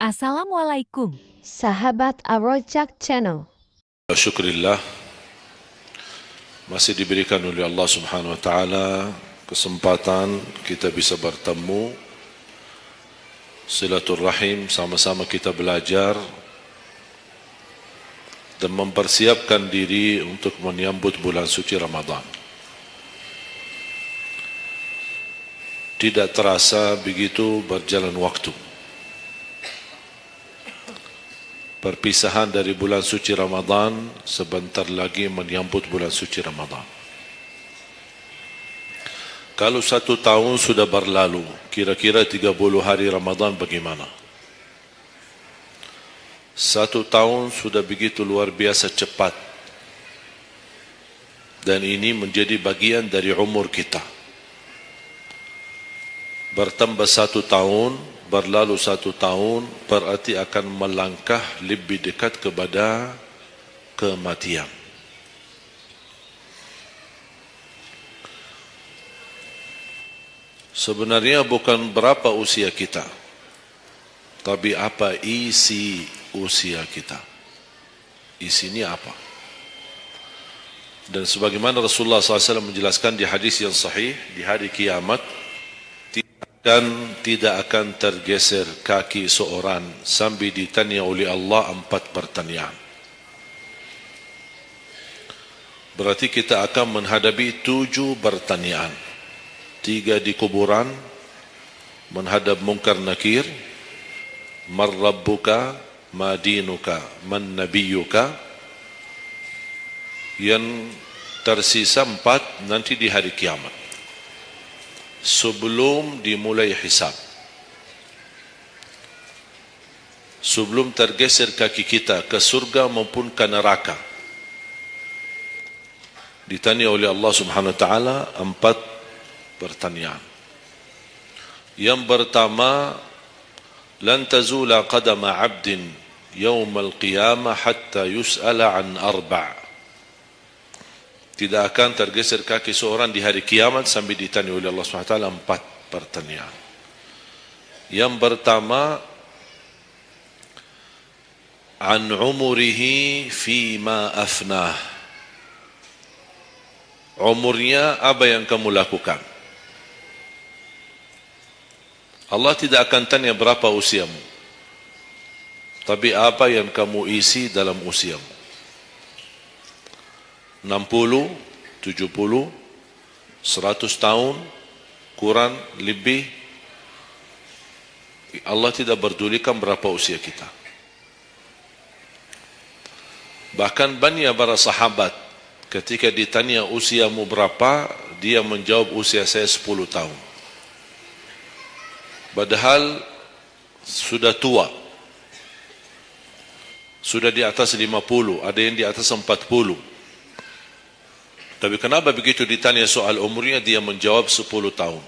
Assalamualaikum. Sahabat Arojak Channel. Syukurillah, masih diberikan oleh Allah Subhanahu Wa Taala kesempatan kita bisa bertemu, silaturahim, sama-sama kita belajar dan mempersiapkan diri untuk menyambut bulan suci Ramadan. Tidak terasa begitu berjalan waktu. Perpisahan dari bulan suci Ramadan, sebentar lagi menyambut bulan suci Ramadan. Kalau 1 tahun sudah berlalu, kira-kira 30 hari Ramadan bagaimana? 1 tahun sudah begitu luar biasa cepat. Dan ini menjadi bagian dari umur kita. Bertambah 1 tahun, berlalu 1 tahun, berarti akan melangkah lebih dekat kepada kematian. Sebenarnya bukan berapa usia kita, tapi apa isi usia kita. Isinya apa? Dan sebagaimana Rasulullah SAW menjelaskan di hadis yang sahih, di hari kiamat, dan tidak akan tergeser kaki seorang sambil ditanya oleh Allah 4 pertanyaan. Berarti kita akan menghadapi 7 pertanyaan. 3 di kuburan, menghadap munkar nakir, man rabbuka, ma dinuka, man nabiyuka. Yang tersisa 4 nanti di hari kiamat, sebelum dimulai hisab, sebelum tergeser kaki kita ke surga maupun ke neraka, ditanya oleh Allah Subhanahu Wa Taala 4 pertanyaan. Yang pertama, lan tazula qadama 'abdin yawmal qiyamah hatta yus'ala an 4. Tidak akan tergeser kaki seorang di hari kiamat sambil ditanya oleh Allah SWT 4 pertanyaan. Yang pertama, an umurihi fima afnah. Umurnya apa yang kamu lakukan? Allah tidak akan tanya berapa usiamu, tapi apa yang kamu isi dalam usiamu. 60, 70, 100 tahun, kurang, lebih, Allah tidak berdulikan berapa usia kita. Bahkan banyak para sahabat, ketika ditanya usiamu berapa, dia menjawab usia saya 10 tahun. Padahal sudah tua, sudah di atas 50, ada yang di atas 40. Tapi kenapa begitu ditanya soal umurnya, dia menjawab 10 tahun.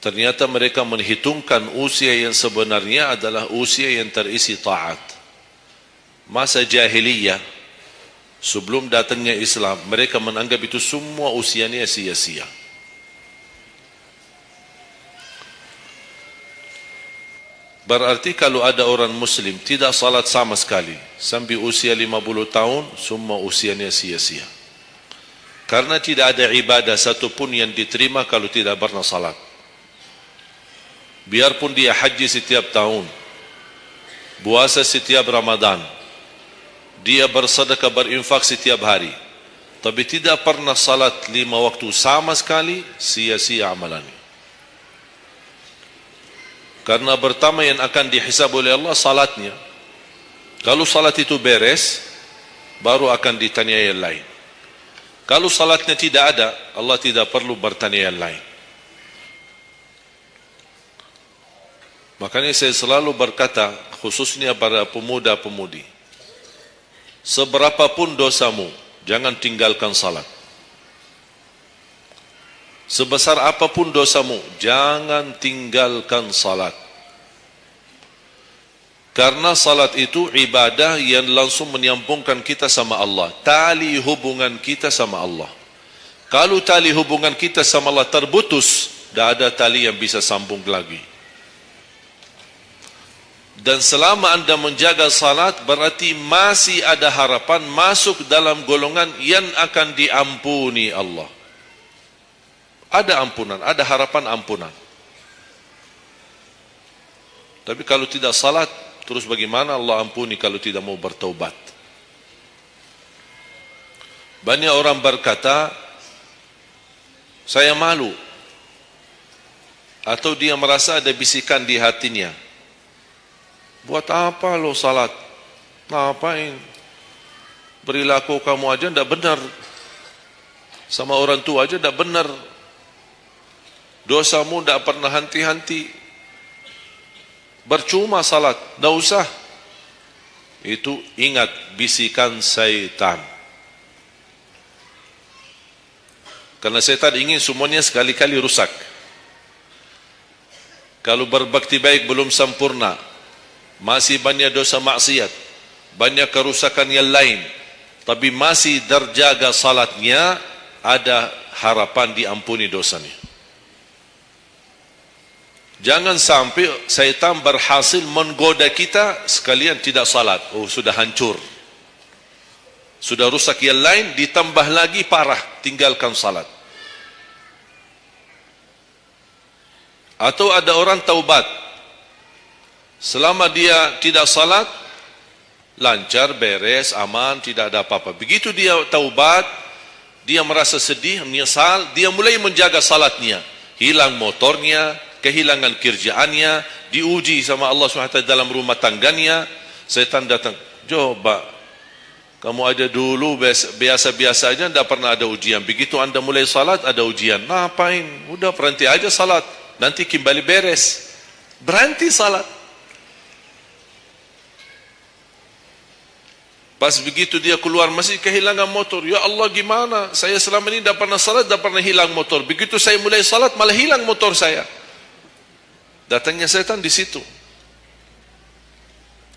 Ternyata mereka menghitungkan usia yang sebenarnya adalah usia yang terisi taat. Masa jahiliyah, sebelum datangnya Islam, mereka menganggap itu semua usianya sia-sia. Berarti kalau ada orang muslim tidak salat sama sekali sampai usia 50 tahun, semua usianya sia-sia. Karena tidak ada ibadah satupun yang diterima kalau tidak pernah salat. Biarpun dia haji setiap tahun, puasa setiap Ramadan, dia bersedekah, berinfak setiap hari, tapi tidak pernah salat 5 waktu sama sekali, sia-sia amalannya. Karena pertama yang akan dihisab oleh Allah salatnya. Kalau salat itu beres, baru akan ditanya yang lain. Kalau salatnya tidak ada, Allah tidak perlu bertanya yang lain. Makanya saya selalu berkata, khususnya para pemuda-pemudi, seberapapun dosamu, jangan tinggalkan salat. Sebesar apapun dosamu, jangan tinggalkan salat. Karena salat itu ibadah yang langsung menyambungkan kita sama Allah. Tali hubungan kita sama Allah. Kalau tali hubungan kita sama Allah terputus, tidak ada tali yang bisa sambung lagi. Dan selama anda menjaga salat, berarti masih ada harapan masuk dalam golongan yang akan diampuni Allah. Ada ampunan, ada harapan ampunan. Tapi kalau tidak salat, terus bagaimana Allah ampuni kalau tidak mau bertaubat? Banyak orang berkata, saya malu. Atau dia merasa ada bisikan di hatinya. Buat apa lo salat? Ngapain? Perilaku kamu aja tidak benar. Sama orang tua aja tidak benar. Dosamu tidak pernah henti-henti. Bercuma salat, tidak usah. Itu ingat bisikan syaitan. Karena syaitan ingin semuanya sekali-kali rusak. Kalau berbakti baik belum sempurna, masih banyak dosa maksiat, banyak kerusakan yang lain, tapi masih terjaga salatnya, ada harapan diampuni dosanya. Jangan sampai syaitan berhasil menggoda kita sekalian tidak salat. Oh, sudah hancur, sudah rusak yang lain, ditambah lagi parah, tinggalkan salat. Atau ada orang taubat, selama dia tidak salat, lancar, beres, aman, tidak ada apa-apa. Begitu dia taubat, dia merasa sedih, menyesal, dia mulai menjaga salatnya. Hilang motornya, kehilangan kerjaannya, diuji sama Allah SWT dalam rumah tangganya. Setan datang, coba kamu aja dulu biasa-biasa aja, tidak pernah ada ujian. Begitu anda mulai salat, ada ujian. Ngapain? Udah berhenti aja salat, nanti kembali beres. Berhenti salat. Pas begitu dia keluar masih kehilangan motor. Ya Allah, gimana? Saya selama ini tidak pernah salat, tidak pernah hilang motor. Begitu saya mulai salat, malah hilang motor saya. Datangnya setan di situ.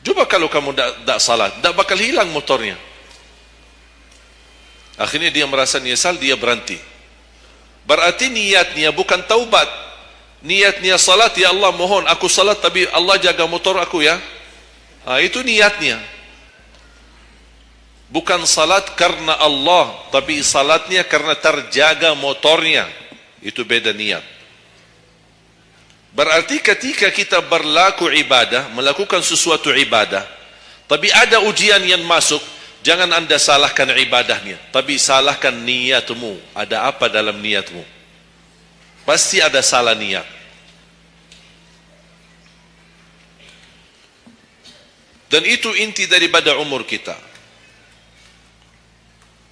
Coba kalau kamu tidak salat, tidak bakal hilang motornya. Akhirnya dia merasa nyesal, dia berhenti. Berarti niatnya bukan taubat. Niatnya salat, ya Allah mohon aku salat tapi Allah jaga motor aku ya. Itu niatnya. Bukan salat karena Allah, tapi salatnya karena terjaga motornya. Itu beda niat. Berarti ketika kita berlaku ibadah, melakukan sesuatu ibadah, tapi ada ujian yang masuk, jangan anda salahkan ibadahnya, tapi salahkan niatmu. Ada apa dalam niatmu? Pasti ada salah niat. Dan itu inti daripada umur kita.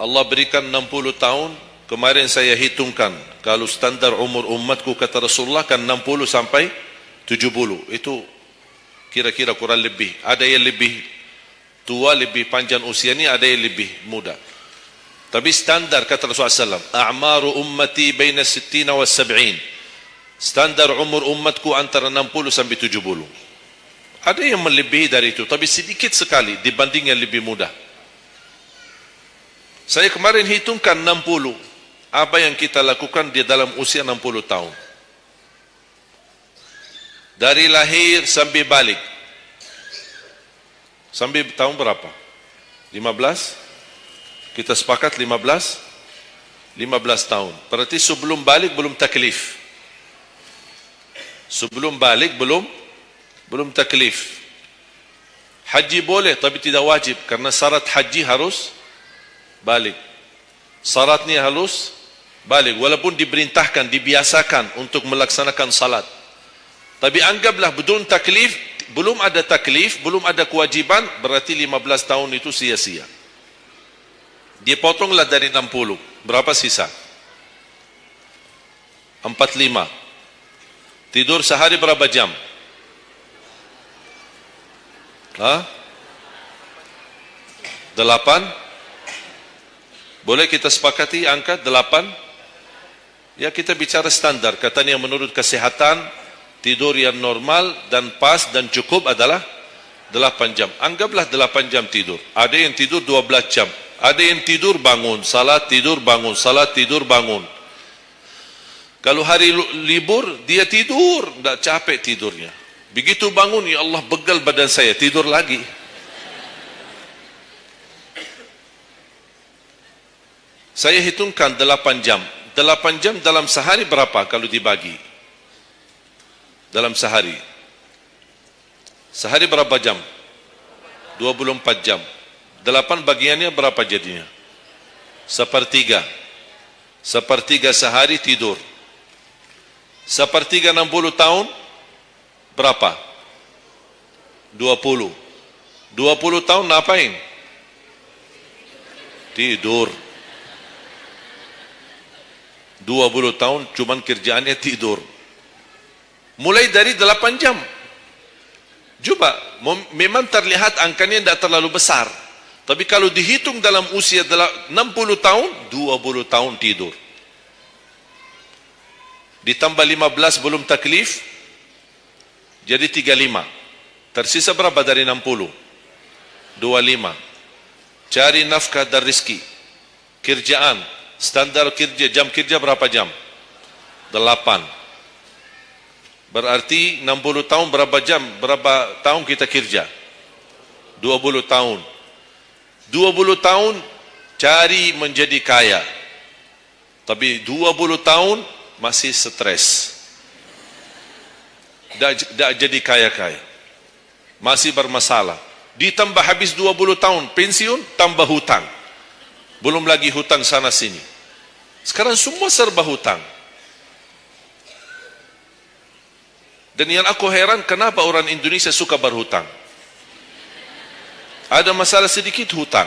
Allah berikan 60 tahun. Kemarin saya hitungkan, kalau standar umur umatku kata Rasulullah kan 60 sampai 70. Itu kira-kira kurang lebih. Ada yang lebih tua, lebih panjang usianya, ada yang lebih muda. Tapi standar kata Rasulullah SAW, a'maru ummati baina 60 wa 70. Standar umur umatku antara 60 sampai 70. Ada yang melebihi dari itu, tapi sedikit sekali dibanding yang lebih muda. Saya kemarin hitungkan 60. Apa yang kita lakukan di dalam usia 60 tahun. Dari lahir sampai balik. Sampai tahun berapa? 15? Kita sepakat 15? 15 tahun. Berarti sebelum balik belum taklif. Sebelum balik belum taklif. Haji boleh tapi tidak wajib, karena syarat haji harus balik. Syaratnya harus balik, walaupun diperintahkan, dibiasakan untuk melaksanakan salat. Tapi anggaplah bedun taklif, belum ada taklif, belum ada kewajiban, berarti 15 tahun itu sia-sia. Dipotonglah dari 60, berapa sisa? 45. Tidur sehari berapa jam? 8? Boleh kita sepakati angka 8? Ya, kita bicara standar. Katanya menurut kesehatan, tidur yang normal dan pas dan cukup adalah 8 jam. Anggaplah 8 jam tidur. Ada yang tidur 12 jam. Ada yang tidur bangun, salat tidur bangun, salat tidur bangun. Kalau hari libur, dia tidur, tidak capek tidurnya. Begitu bangun, ya Allah, begal badan saya, tidur lagi. Saya hitungkan 8 jam. 8 jam dalam sehari berapa kalau dibagi? Dalam sehari. Sehari berapa jam? 24 jam. 8 bagiannya berapa jadinya? Sepertiga. Sepertiga sehari tidur. Sepertiga 60 tahun berapa? 20. 20 tahun ngapain? Tidur. 20 tahun cuman kerjaannya tidur. Mulai dari 8 jam. Coba, memang terlihat angkanya tidak terlalu besar. Tapi kalau dihitung dalam usia 60 tahun, 20 tahun tidur. Ditambah 15 belum taklif, jadi 35. Tersisa berapa dari 60? 25. Cari nafkah dan rizki. Kerjaan, standar kerja, jam kerja berapa jam? 8. Berarti 60 tahun berapa jam? Berapa tahun kita kerja? 20 tahun. 20 tahun cari menjadi kaya. Tapi 20 tahun masih stres. Tak jadi kaya-kaya. Masih bermasalah. Ditambah habis 20 tahun pensiun, tambah hutang. Belum lagi hutang sana sini. Sekarang semua serba hutang. Dan yang aku heran, kenapa orang Indonesia suka berhutang? Ada masalah sedikit hutang.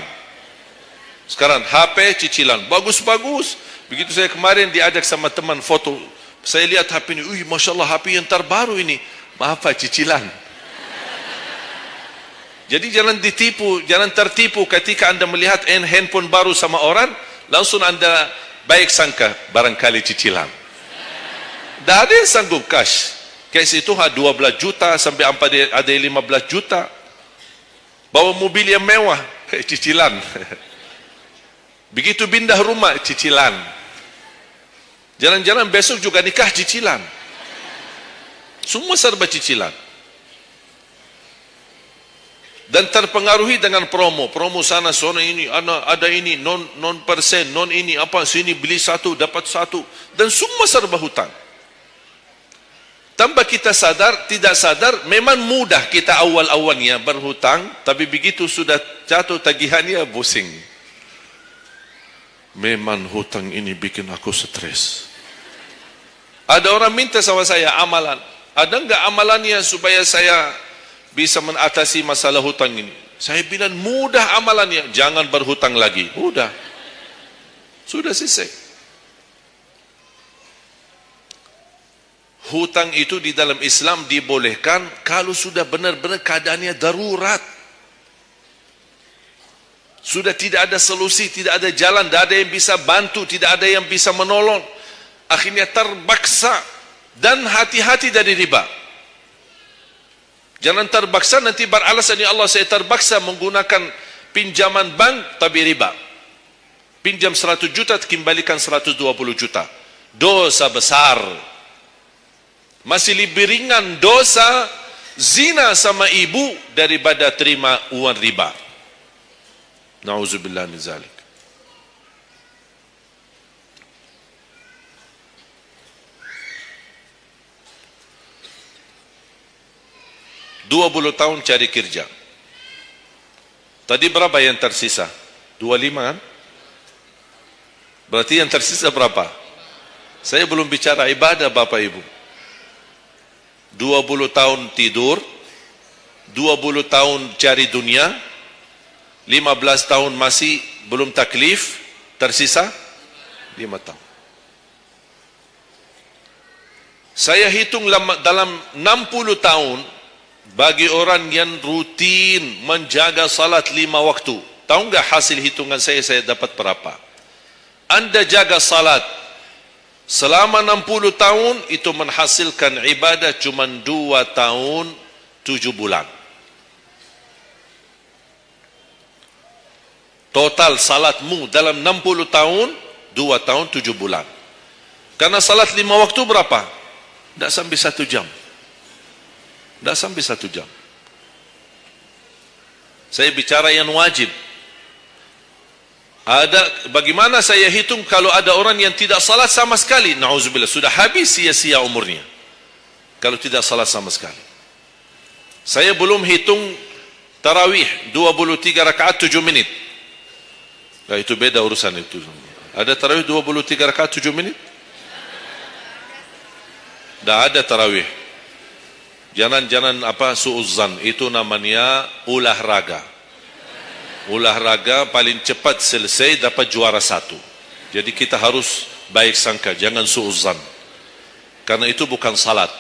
Sekarang HP cicilan, bagus-bagus. Begitu saya kemarin diajak sama teman foto, saya lihat HP ini, Masya Allah HP yang terbaru ini. Maaf Pak, cicilan. Jadi jangan ditipu, jangan tertipu ketika anda melihat handphone baru sama orang, langsung anda baik sangka, barangkali cicilan. Tidak ada yang sanggup cash. Cash itu 12 juta sampai ada 15 juta. Bawa mobil yang mewah, cicilan. Begitu pindah rumah, cicilan. Jalan-jalan besok juga nikah, cicilan. Semua serba cicilan. Dan terpengaruhi dengan promo. Promo sana, sana ini, ada ini, non persen, non ini, apa, sini beli satu, dapat satu. Dan semua serba hutang. Tanpa kita sadar, tidak sadar, memang mudah kita awal-awalnya berhutang, tapi begitu sudah jatuh tagihannya, pusing. Memang hutang ini bikin aku stres. Ada orang minta sama saya amalan. Ada enggak amalannya supaya saya bisa mengatasi masalah hutang ini? Saya bilang mudah amalannya, jangan berhutang lagi. Mudah. Sudah selesai. Hutang itu di dalam Islam dibolehkan kalau sudah benar-benar keadaannya darurat. Sudah tidak ada solusi, tidak ada jalan, tidak ada yang bisa bantu, tidak ada yang bisa menolong. Akhirnya terpaksa, dan hati-hati dari riba. Jangan terpaksa nanti beralasan, ya Allah saya terpaksa menggunakan pinjaman bank tapi riba. Pinjam 100 juta, kembalikan 120 juta. Dosa besar. Masih lebih ringan dosa zina sama ibu daripada terima uang riba. Nauzubillah min zalik. Dua 20 tahun cari kerja. Tadi berapa yang tersisa? 25 kan? Berarti yang tersisa berapa? Saya belum bicara ibadah Bapak Ibu. 20 tahun tidur, 20 tahun cari dunia, 15 tahun masih belum taklif, tersisa 5 tahun. Saya hitung dalam 60 tahun, bagi orang yang rutin menjaga salat 5 waktu, tahu enggak hasil hitungan saya dapat berapa? Anda jaga salat selama 60 tahun, itu menghasilkan ibadah cuma 2 tahun 7 bulan. Total salatmu dalam 60 tahun 2 tahun 7 bulan. Karena salat 5 waktu berapa? Tidak sampai 1 jam. Tidak sampai 1 jam. Saya bicara yang wajib. Bagaimana saya hitung kalau ada orang yang tidak salat sama sekali? Na'udzubillah, sudah habis sia-sia umurnya kalau tidak salat sama sekali. Saya belum hitung tarawih 23 rakaat 7 menit. Nah, itu beda urusan itu. Ada tarawih 23 rakaat 7 menit? Tidak ada tarawih. Jangan su'uzzan. Itu namanya olahraga. Olahraga paling cepat selesai dapat juara 1. Jadi kita harus baik sangka, jangan su'uzzan. Karena itu bukan salat.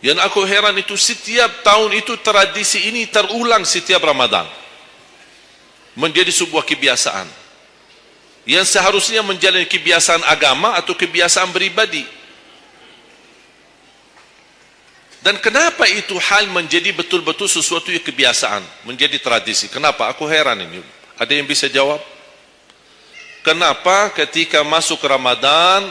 Yang aku heran itu setiap tahun itu tradisi ini terulang setiap Ramadan. Menjadi sebuah kebiasaan. Yang seharusnya menjalani kebiasaan agama atau kebiasaan beribadi. Dan kenapa itu hal menjadi betul-betul sesuatu yang kebiasaan, menjadi tradisi? Kenapa? Aku heran ini. Ada yang bisa jawab? Kenapa ketika masuk Ramadan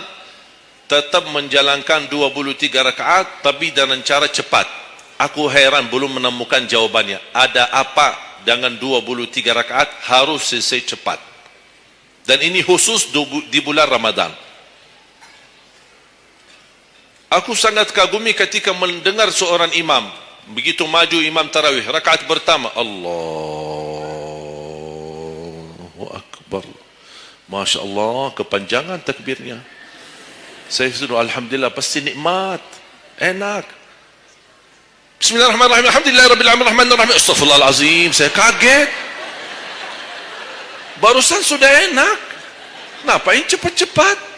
tetap menjalankan 23 rakaat tapi dengan cara cepat? Aku heran belum menemukan jawabannya. Ada apa dengan 23 rakaat harus selesai cepat? Dan ini khusus di bulan Ramadan. Aku sangat kagumi ketika mendengar seorang imam begitu maju imam tarawih rakaat pertama, Allahu Akbar, Masya Allah, kepanjangan takbirnya. Saya sudah alhamdulillah, pasti nikmat, enak. Bismillahirrahmanirrahim, alhamdulillahirrahmanirrahim, astaghfirullahalazim. Saya kaget, barusan sudah enak, ngapain cepat-cepat?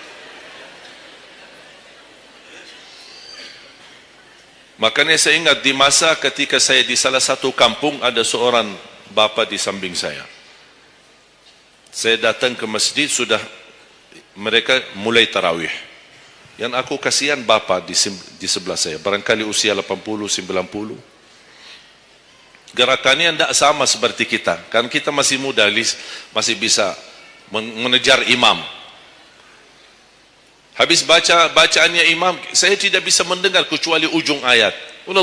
Makanya saya ingat di masa ketika saya di salah satu kampung, ada seorang bapa di samping saya. Saya datang ke masjid, sudah mereka mulai tarawih. Yang aku kasihan bapa di sebelah saya, barangkali usia 80, 90. Gerakannya tidak sama seperti kita. Kan kita masih muda, masih bisa mengejar imam. Habis bacaannya imam, saya tidak bisa mendengar kecuali ujung ayat. Oh,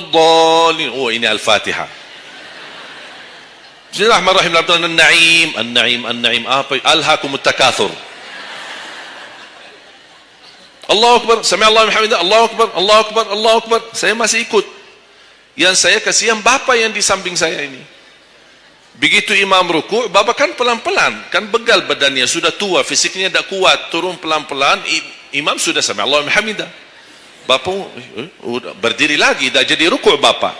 ini Al-Fatihah. Bismillahirrahmanirrahim. An-Na'im. Apa? Alhaakumut takatsur. Allahu Akbar. Sami'allahu liman hamidah. Allahu Akbar. Allahu Akbar. Allahu Akbar. Saya masih ikut. Yang saya kasihan bapa yang di samping saya ini. Begitu imam ruku', bapa kan pelan-pelan, kan begal badannya, sudah tua, fisiknya tidak kuat, turun pelan-pelan. Imam sudah sami'allahu liman hamidah. Bapa berdiri lagi, dah jadi rukuk bapa.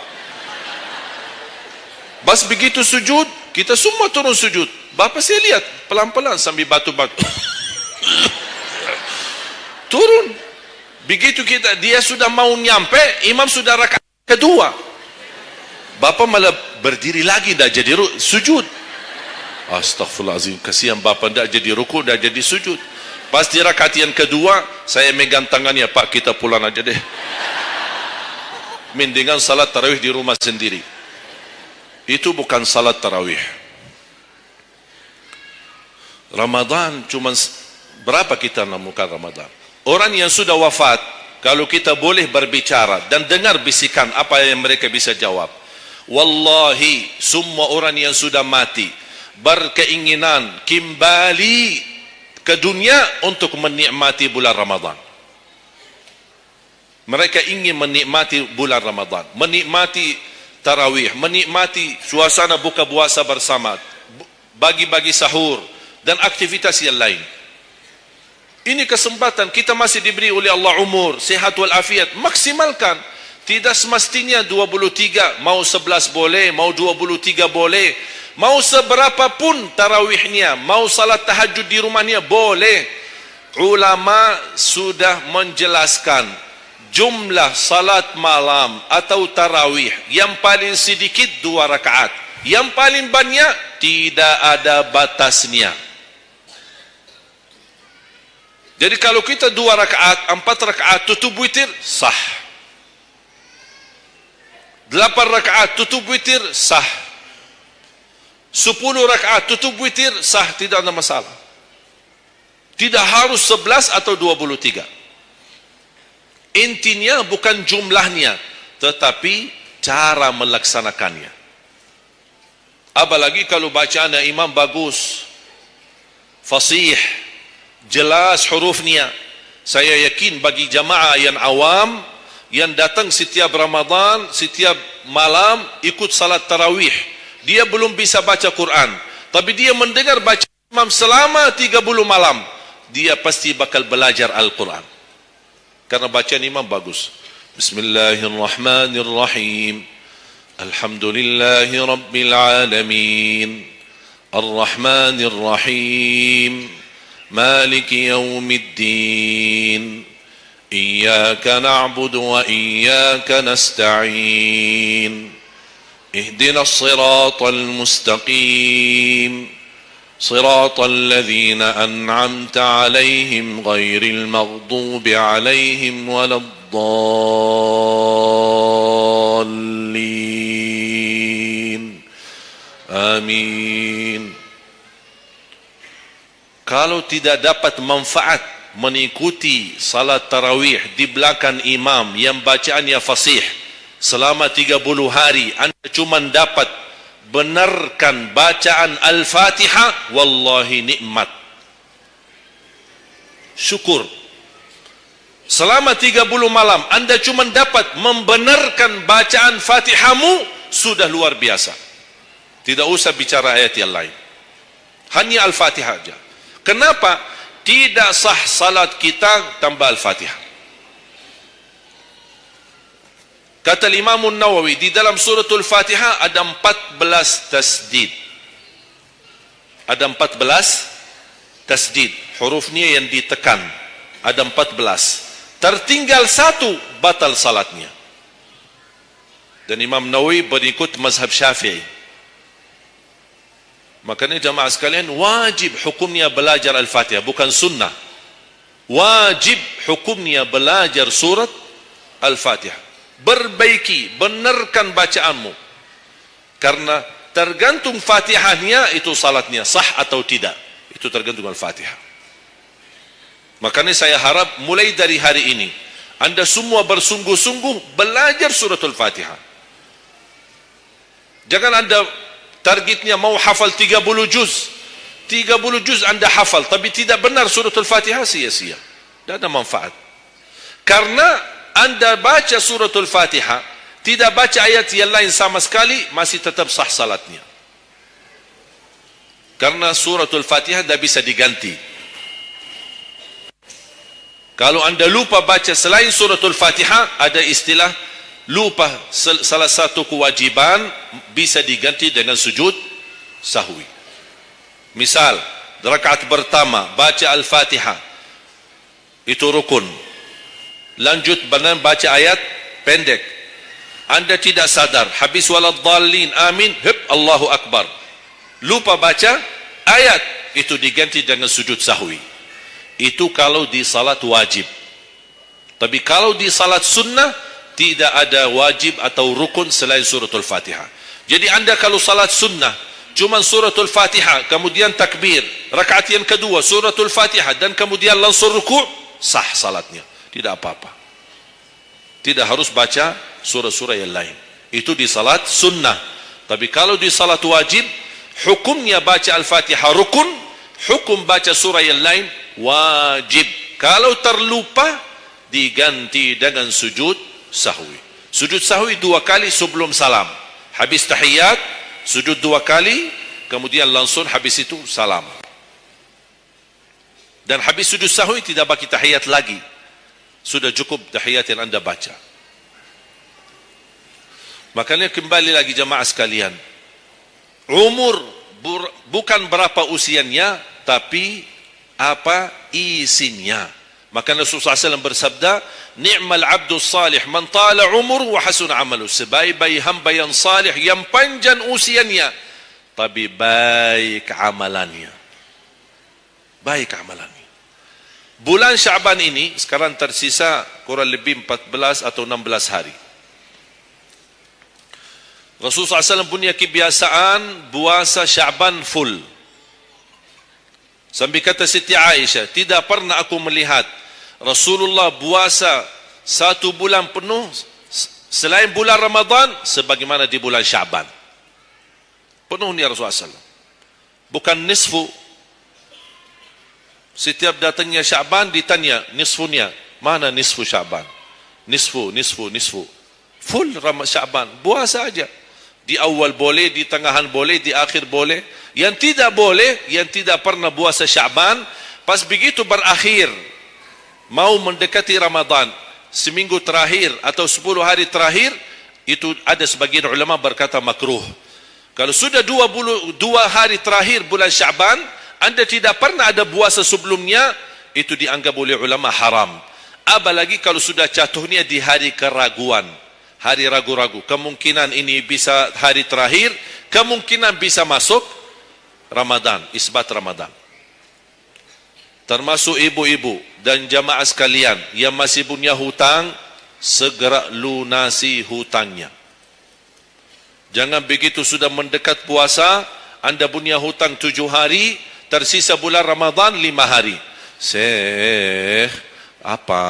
Bas begitu sujud, kita semua turun sujud. Bapa saya lihat pelan-pelan sambil batu-batu. Turun. Begitu dia sudah mau nyampe, imam sudah rakaat kedua. Bapa malah berdiri lagi, dah jadi sujud. Astaghfirullahaladzim, kasihan bapa, dah jadi rukuk, dah jadi sujud. Pas di rakaat yang kedua, saya megang tangannya, Pak, kita pulang aja deh. Mendingan salat tarawih di rumah sendiri. Itu bukan salat tarawih. Ramadan cuma berapa kita menemukan Ramadan? Orang yang sudah wafat, kalau kita boleh berbicara dan dengar bisikan, apa yang mereka bisa jawab? Wallahi, semua orang yang sudah mati berkeinginan kembali ke dunia untuk menikmati bulan Ramadan. Mereka ingin menikmati bulan Ramadan, menikmati tarawih, menikmati suasana buka puasa bersama, bagi-bagi sahur dan aktivitas yang lain. Ini kesempatan, kita masih diberi oleh Allah umur, sehat walafiat, maksimalkan. Tidak semestinya 23, mau 11 boleh, mau 23 boleh, mau seberapa pun tarawihnya, mau salat tahajud di rumahnya boleh. Ulama sudah menjelaskan jumlah salat malam atau tarawih yang paling sedikit 2 rakaat, yang paling banyak tidak ada batasnya. Jadi kalau kita 2 rakaat, 4 rakaat tutup witir, sah. 8 rakaat tutup witir, sah. 10 rakaat tutup witir, sah, tidak ada masalah. Tidak harus 11 atau 23. Intinya bukan jumlahnya, tetapi cara melaksanakannya. Apalagi kalau bacaan imam bagus, fasih, jelas hurufnya. Saya yakin bagi jamaah yang awam, yang datang setiap Ramadan, setiap malam ikut salat tarawih, dia belum bisa baca Quran, tapi dia mendengar baca imam selama 30 malam, dia pasti bakal belajar Al-Quran karena bacaan imam bagus. Bismillahirrahmanirrahim. Alhamdulillahi Rabbil Alamin, Ar-Rahmanir Rahim, Maliki Yawmiddin, Iyyaka na'budu wa iyyaka nasta'in, Ihdinas siratal mustaqim, Siratal ladzina an'amta 'alaihim ghairil maghdubi 'alaihim waladdallin. Amin. Kalau tidak dapat manfaat mengikuti salat tarawih di belakang imam yang bacaannya fasih selama 30 hari, anda cuma dapat benarkan bacaan Al-Fatihah, wallahi nikmat, syukur. Selama 30 malam anda cuma dapat membenarkan bacaan Fatihahmu, sudah luar biasa. Tidak usah bicara ayat yang lain, hanya Al-Fatihah saja. Kenapa? Tidak sah salat kita tanpa Al-Fatihah. Kata Imam Nawawi, di dalam suratul Fatihah ada 14 tasdid. Ada 14 tasdid, hurufnya yang ditekan. Ada 14. Tertinggal satu, batal salatnya. Dan Imam Nawawi berikut mazhab Syafi'i. Makanya jamaah sekalian, wajib hukumnya belajar Al-Fatihah, bukan sunnah. Wajib hukumnya belajar surat Al-Fatihah. Perbaiki, benarkan bacaanmu, karena tergantung Fatihahnya itu salatnya sah atau tidak, itu tergantung Al-Fatihah. Makanya saya harap mulai dari hari ini anda semua bersungguh-sungguh belajar suratul Fatihah. Jangan anda targetnya mau hafal 30 juz. 30 juz anda hafal tapi tidak benar suratul Fatihah, sia-sia, tidak ada manfaat. Karena anda baca suratul Fatihah, tidak baca ayat yang lain sama sekali, masih tetap sah salatnya. Karena suratul Fatihah tidak bisa diganti. Kalau anda lupa baca selain suratul Fatihah, ada istilah lupa salah satu kewajiban, bisa diganti dengan sujud sahwi. Misal, rakaat pertama baca Al-Fatihah, itu rukun. Lanjut baca ayat pendek, anda tidak sadar, habis waladdallin amin, Allahu Akbar, lupa baca ayat, itu diganti dengan sujud sahwi. Itu kalau di salat wajib. Tapi kalau di salat sunnah, tidak ada wajib atau rukun selain suratul Fatihah. Jadi anda kalau salat sunnah cuma suratul Fatihah, kemudian takbir, rakaat yang kedua suratul Fatihah, dan kemudian langsung ruku', sah salatnya, tidak apa-apa. Tidak harus baca surah-surah yang lain. Itu di salat sunnah. Tapi kalau di salat wajib, hukumnya baca Al-Fatihah rukun, hukum baca surah yang lain wajib. Kalau terlupa, diganti dengan sujud sahwi. Sujud sahwi 2 kali sebelum salam. Habis tahiyat, sujud 2 kali, kemudian langsung habis itu salam. Dan habis sujud sahwi tidak bagi tahiyat lagi. Sudah cukup tahiyat yang anda baca. Makanya kembali lagi jamaah sekalian, umur bukan berapa usianya, tapi apa isinya. Maka Rasulullah SAW bersabda, ni'mal abdus salih man tala umur wa hasun amalu. Sebaik-baik hamba yang salih, yang panjang usianya, tapi baik amalannya. Baik amalannya. Bulan Syaban ini sekarang tersisa kurang lebih 14 atau 16 hari. Rasulullah SAW punya kebiasaan puasa Syaban full. Sampai kata Siti Aisyah, tidak pernah aku melihat Rasulullah puasa satu bulan penuh selain bulan Ramadan sebagaimana di bulan Syaban. Penuhnya Rasulullah SAW. Bukan nisfu. Setiap datangnya Syaban ditanya nisfunya. Mana nisfu Syaban? Nisfu. Full Syaban. Puasa saja. Di awal boleh, di tengahan boleh, di akhir boleh. Yang tidak boleh, yang tidak pernah puasa Syaban, pas begitu berakhir, mau mendekati Ramadan, seminggu terakhir atau 10 hari terakhir, itu ada sebagian ulama berkata makruh. Kalau sudah 2 hari terakhir bulan Syaban, anda tidak pernah ada puasa sebelumnya, itu dianggap oleh ulama haram. Apalagi kalau sudah jatuhnya di hari keraguan, hari ragu-ragu, kemungkinan ini bisa hari terakhir, kemungkinan bisa masuk Ramadan, isbat Ramadan. Termasuk ibu-ibu dan jamaah sekalian yang masih punya hutang, segera lunasi hutangnya. Jangan begitu sudah mendekat puasa, anda punya hutang 7 hari, tersisa bulan Ramadan 5 hari. Syekh, apa?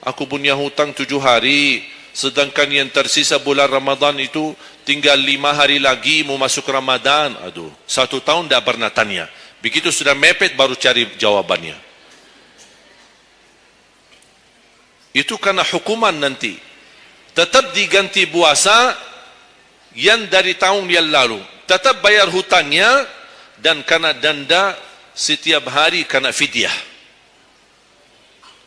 Aku punya hutang 7 hari, sedangkan yang tersisa bulan Ramadan itu tinggal 5 hari lagi mau masuk Ramadan. Aduh, 1 tahun dah pernah tanya. Begitu sudah mepet baru cari jawabannya. Itu karena hukuman nanti. Tetap diganti puasa yang dari tahun yang lalu. Tetap bayar hutangnya dan kena denda setiap hari kena fidyah.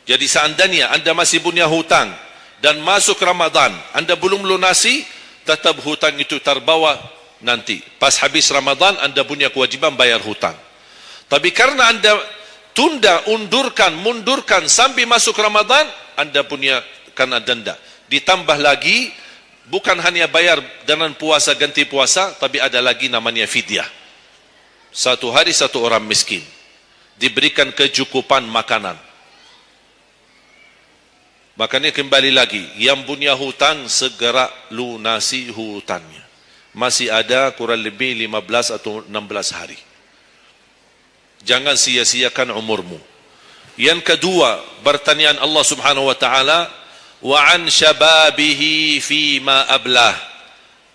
Jadi seandainya anda masih punya hutang dan masuk Ramadan, anda belum lunasi, tetap hutang itu terbawa nanti. Pas habis Ramadan, anda punya kewajiban bayar hutang. Tapi karena anda tunda, mundurkan sampai masuk Ramadan, anda punya kena denda. Ditambah lagi, bukan hanya bayar dengan puasa, ganti puasa, tapi ada lagi namanya fidyah. 1 hari 1 orang miskin. Diberikan kecukupan makanan. Makanya kembali lagi, yang punya hutang segera lunasi hutangnya. Masih ada kurang lebih 15 atau 16 hari. Jangan sia-siakan umurmu. Yang kedua, pertanyaan Allah Subhanahu wa taala, wa an syababihi fima ablah.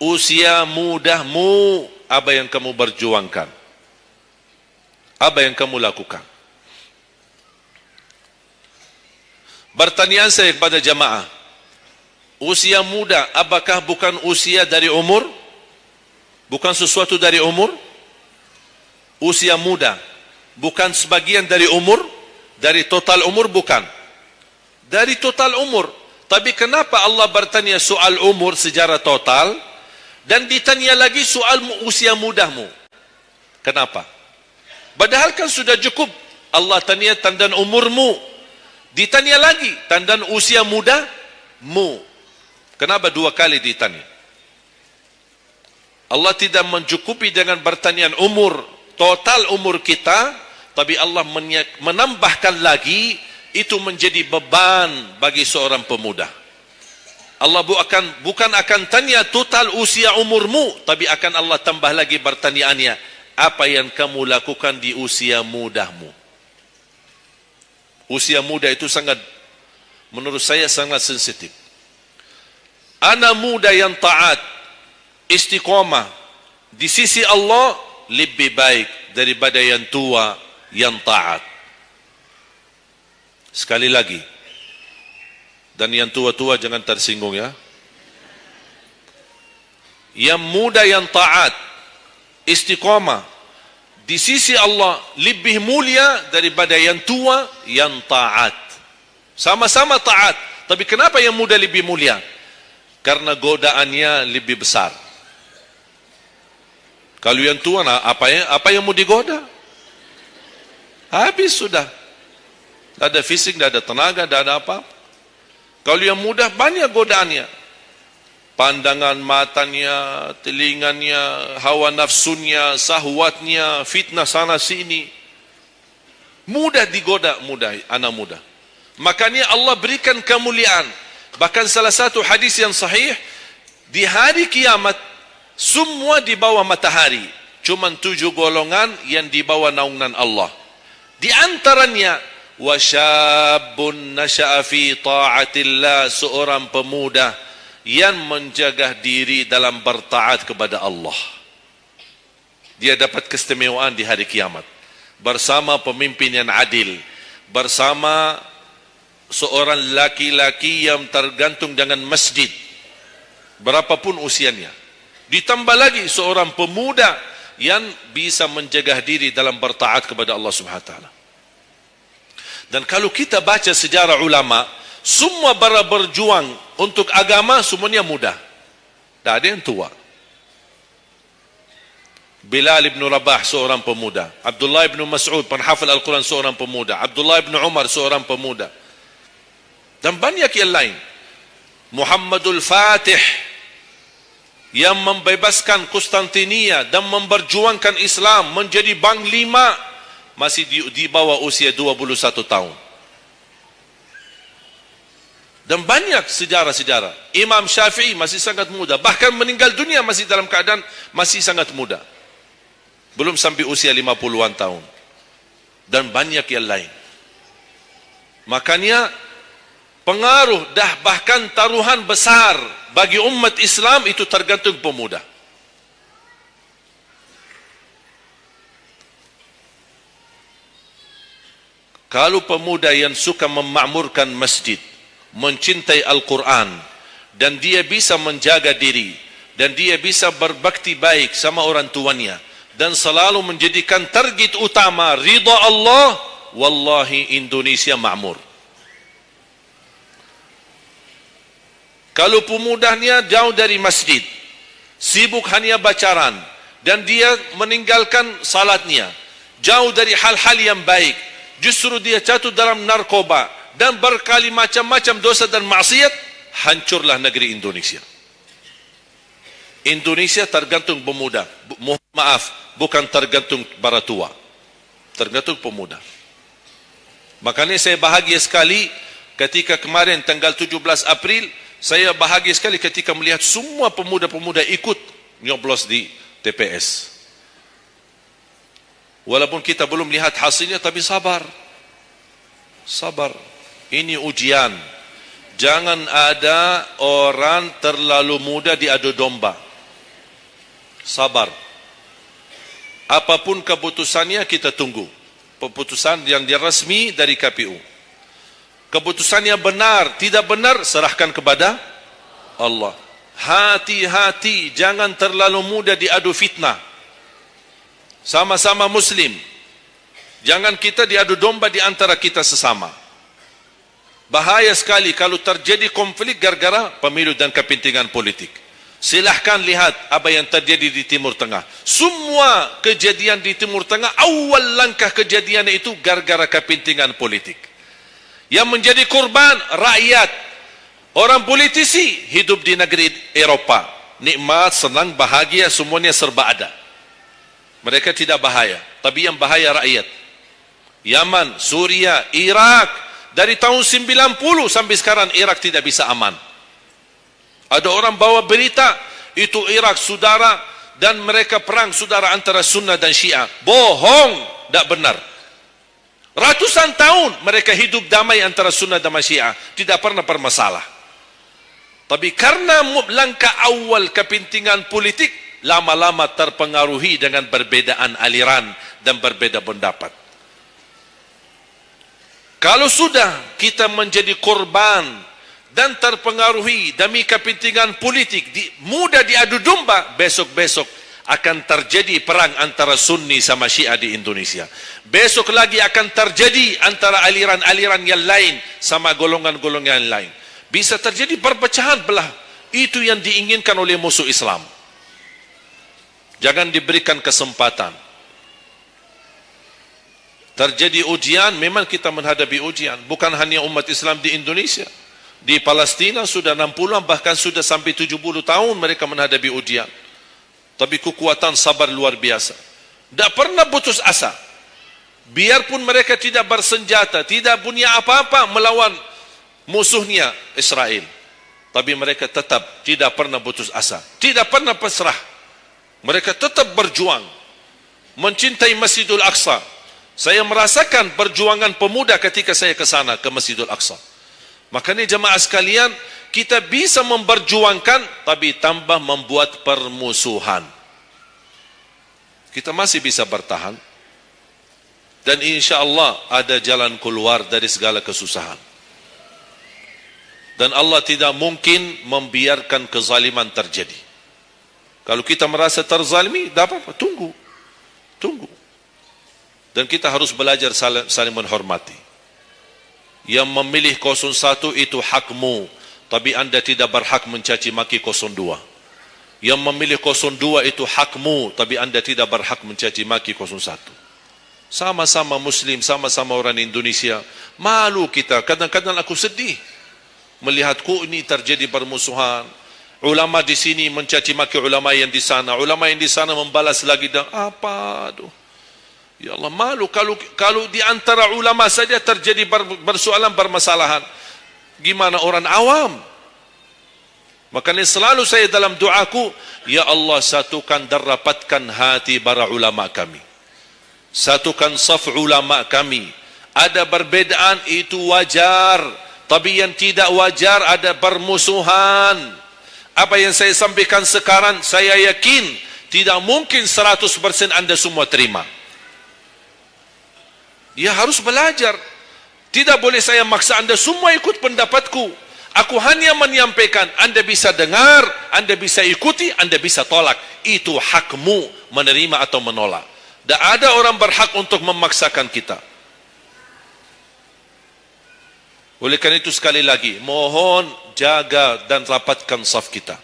Usia mudahmu, apa yang kamu berjuangkan? Apa yang kamu lakukan? Pertanyaan saya kepada jamaah, usia muda apakah bukan usia dari umur? Bukan sesuatu dari umur? Usia muda bukan sebagian dari umur? Dari total umur bukan? Dari total umur. Tapi kenapa Allah bertanya soal umur secara total dan ditanya lagi soal usia mudahmu? Kenapa? Padahal kan sudah cukup Allah tanya tandaan umurmu, ditanya lagi tandaan usia mudamu. Kenapa 2 kali ditanya? Allah tidak mencukupi dengan pertanyaan umur, total umur kita, tapi Allah menambahkan lagi, itu menjadi beban bagi seorang pemuda. Allah bukan akan tanya total usia umurmu, tapi akan Allah tambah lagi pertanyaannya, apa yang kamu lakukan di usia mudahmu? Usia muda itu sangat, menurut saya sangat sensitif. Anak muda yang taat, istiqomah di sisi Allah lebih baik daripada yang tua yang taat. Sekali lagi, dan yang tua-tua jangan tersinggung ya. Yang muda yang taat, istiqomah di sisi Allah lebih mulia daripada yang tua yang taat. Sama-sama taat, tapi kenapa yang muda lebih mulia? Karena godaannya lebih besar. Kalau yang tua, nah, apa yang mau digoda? Habis sudah. Tidak ada fisik, tidak ada tenaga, tidak ada apa. Kalau yang muda banyak godaannya. Pandangan matanya, telinganya, hawa nafsunya, sahwatnya, fitnah sana sini. Mudah digoda, anak muda. Makanya Allah berikan kemuliaan. Bahkan salah satu hadis yang sahih, di hari kiamat, semua di bawah matahari. Cuma 7 golongan yang di bawah naungan Allah. Di antaranya, wa syabun nasha'a fi ta'atillah, seorang pemuda yang menjaga diri dalam bertaat kepada Allah. Dia dapat keistimewaan di hari kiamat bersama pemimpin yang adil, bersama seorang laki-laki yang tergantung dengan masjid berapapun usianya. Ditambah lagi seorang pemuda yang bisa menjaga diri dalam bertaat kepada Allah Subhanahu wa taala. Dan kalau kita baca sejarah ulama, semua para berjuang untuk agama semuanya muda. Tak ada yang tua. Bilal ibn Rabah seorang pemuda, Abdullah ibn Mas'ud penghafal Al-Quran seorang pemuda, Abdullah ibn Umar seorang pemuda, dan banyak yang lain. Muhammadul Fatih yang membebaskan Konstantinia dan memperjuangkan Islam menjadi panglima, masih di bawah usia 21 tahun. Dan banyak sejarah-sejarah. Imam Syafi'i masih sangat muda, bahkan meninggal dunia masih dalam keadaan masih sangat muda, belum sampai usia 50-an tahun. Dan banyak yang lain. Makanya pengaruh bahkan taruhan besar bagi umat Islam itu tergantung pemuda. Kalau pemuda yang suka memakmurkan masjid, mencintai Al-Quran, dan dia bisa menjaga diri, dan dia bisa berbakti baik sama orang tuanya, dan selalu menjadikan target utama ridha Allah, wallahi Indonesia makmur. Kalau pemudanya jauh dari masjid, sibuk hanya bacaran, dan dia meninggalkan salatnya, jauh dari hal-hal yang baik, justru dia jatuh dalam narkoba dan berkali macam-macam dosa dan maksiat, hancurlah negeri Indonesia. Indonesia tergantung pemuda. Maaf, bukan tergantung para tua, tergantung pemuda. Makanya saya bahagia sekali ketika kemarin tanggal 17 April, saya bahagia sekali ketika melihat semua pemuda-pemuda ikut nyoblos di TPS. Walaupun kita belum lihat hasilnya, tapi sabar. Sabar. Ini ujian. Jangan ada orang terlalu muda diadu domba. Sabar. Apapun keputusannya kita tunggu. Keputusan yang resmi dari KPU. Keputusannya benar, tidak benar, serahkan kepada Allah. Hati-hati, jangan terlalu muda diadu fitnah. Sama-sama Muslim. Jangan kita diadu domba di antara kita sesama. Bahaya sekali kalau terjadi konflik gara-gara pemilu dan kepentingan politik. Silahkan lihat apa yang terjadi di Timur Tengah. Semua kejadian di Timur Tengah, awal langkah kejadian itu gara-gara kepentingan politik. Yang menjadi korban rakyat. Orang politisi hidup di negeri Eropa, nikmat, senang, bahagia, semuanya serba ada. Mereka tidak bahaya, tapi yang bahaya rakyat. Yaman, Suria, Irak, dari tahun 90 sampai sekarang Irak tidak bisa aman. Ada orang bawa berita itu Irak saudara, dan mereka perang saudara antara Sunnah dan Syiah. Bohong, tidak benar. Ratusan tahun mereka hidup damai antara Sunnah dan Syiah, tidak pernah bermasalah. Tapi karena langkah awal kepentingan politik, lama-lama terpengaruhi dengan perbedaan aliran dan berbeda pendapat. Kalau sudah kita menjadi korban dan terpengaruhi demi kepentingan politik, mudah diadu domba, besok-besok akan terjadi perang antara Sunni sama Syiah di Indonesia. Besok lagi akan terjadi antara aliran-aliran yang lain sama golongan-golongan yang lain. Bisa terjadi perpecahan belah. Itu yang diinginkan oleh musuh Islam. Jangan diberikan kesempatan. Terjadi ujian, memang kita menghadapi ujian. Bukan hanya umat Islam di Indonesia. Di Palestina sudah 60, bahkan sudah sampai 70 tahun mereka menghadapi ujian. Tapi kekuatan sabar luar biasa. Tidak pernah putus asa. Biarpun mereka tidak bersenjata, tidak punya apa-apa melawan musuhnya Israel. Tapi mereka tetap tidak pernah putus asa. Tidak pernah pasrah. Mereka tetap berjuang. Mencintai Masjidul Aqsa. Saya merasakan perjuangan pemuda ketika saya ke sana, ke Masjidil Aqsa. Makanya jemaah sekalian, kita bisa memperjuangkan, tapi tambah membuat permusuhan. Kita masih bisa bertahan. Dan insya Allah ada jalan keluar dari segala kesusahan. Dan Allah tidak mungkin membiarkan kezaliman terjadi. Kalau kita merasa terzalimi, tak apa-apa, tunggu. Dan kita harus belajar saling menghormati. Yang memilih 01 itu hakmu, tapi anda tidak berhak mencaci maki 02. Yang memilih 02 itu hakmu, tapi anda tidak berhak mencaci maki 01. Sama-sama Muslim, sama-sama orang Indonesia. Malu kita, kadang-kadang aku sedih melihatku ini terjadi permusuhan. Ulama di sini mencaci maki ulama yang di sana, ulama yang di sana membalas lagi dan apa aduh. Ya Allah, malu kalau di antara ulama saja terjadi persoalan permasalahan. Gimana orang awam? Makanya selalu saya dalam doaku, ya Allah satukan dan rapatkan hati para ulama kami. Satukan saf ulama kami. Ada perbedaan itu wajar, tapi yang tidak wajar ada permusuhan. Apa yang saya sampaikan sekarang, saya yakin tidak mungkin 100% anda semua terima. Ya harus belajar. Tidak boleh saya maksa anda semua ikut pendapatku. Aku hanya menyampaikan, anda bisa dengar, anda bisa ikuti, anda bisa tolak. Itu hakmu menerima atau menolak. Tak ada orang berhak untuk memaksakan kita. Oleh karena itu sekali lagi, mohon jaga dan rapatkan saf kita.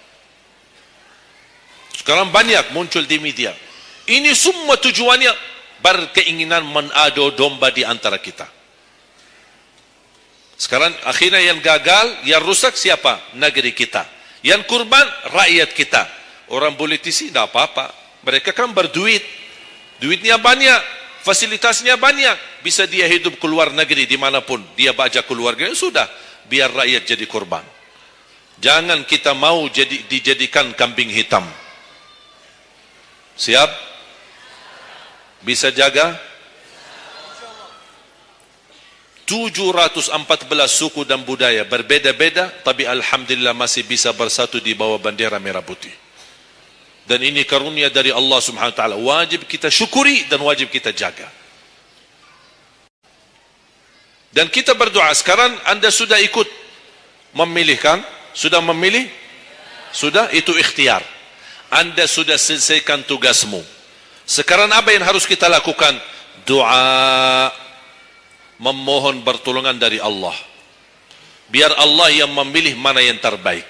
Sekarang banyak muncul di media. Ini semua tujuannya berkeinginan menadu domba di antara kita. Sekarang akhirnya yang gagal, yang rusak siapa? Negeri kita. Yang kurban, rakyat kita. Orang politisi tidak apa-apa. Mereka kan berduit. Duitnya banyak, fasilitasnya banyak. Bisa dia hidup keluar negeri dimanapun. Dia baca keluarganya, sudah. Biar rakyat jadi korban. Jangan kita mau dijadikan kambing hitam. Siap? Bisa jaga? 714 suku dan budaya berbeda-beda, tapi alhamdulillah masih bisa bersatu di bawah bendera merah putih. Dan ini karunia dari Allah Subhanahu wa taala. Wajib kita syukuri dan wajib kita jaga. Dan kita berdoa. Sekarang anda sudah ikut memilih kan? Sudah memilih? Sudah, itu ikhtiar. Anda sudah selesaikan tugasmu. Sekarang apa yang harus kita lakukan? Doa, memohon pertolongan dari Allah. Biar Allah yang memilih mana yang terbaik.